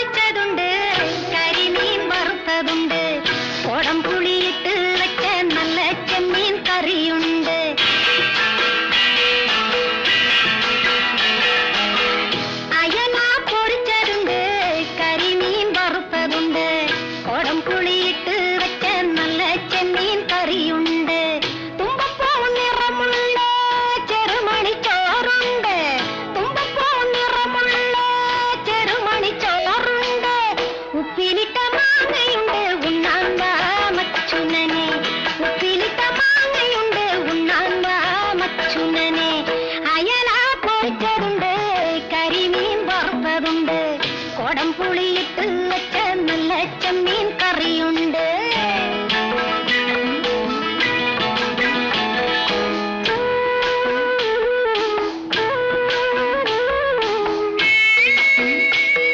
പൊരിച്ചതുണ്ട്, കരിമീൻ വറുത്തതുണ്ട്, കോടം പുളിയിട്ട് വെച്ച നല്ല ചെമ്മീൻ കറിയുണ്ട്. അയല പൊരിച്ചതുണ്ട്, കരിമീൻ വറുത്തതുണ്ട്, കോടം പുളിയിട്ട് വെച്ച നല്ല ചെമ്മീൻ കറിയുണ്ട്. തുമ്പപ്പൂ നിറമുള്ള ചെറുമണി ചോറുണ്ട്, തുമ്പപ്പൂ നിറമുള്ള ചെറുമണി ചോറുണ്ട്. ഉപ്പിലിട്ട മാങ്ങയുണ്ട്, ഉണ്ണാൻ വാ മച്ചുനനെ, ഉപ്പിലിട്ട മാങ്ങയുണ്ട്, ഉണ്ണാൻ വാ മച്ചുനനെ. അയല പൊരിച്ചതുണ്ട്, കരിമീൻ വറുത്തതുണ്ട്, കോടം പുളിയിട്ട് വെച്ച നല്ല ചെമ്മീൻ കറിയുണ്ട്.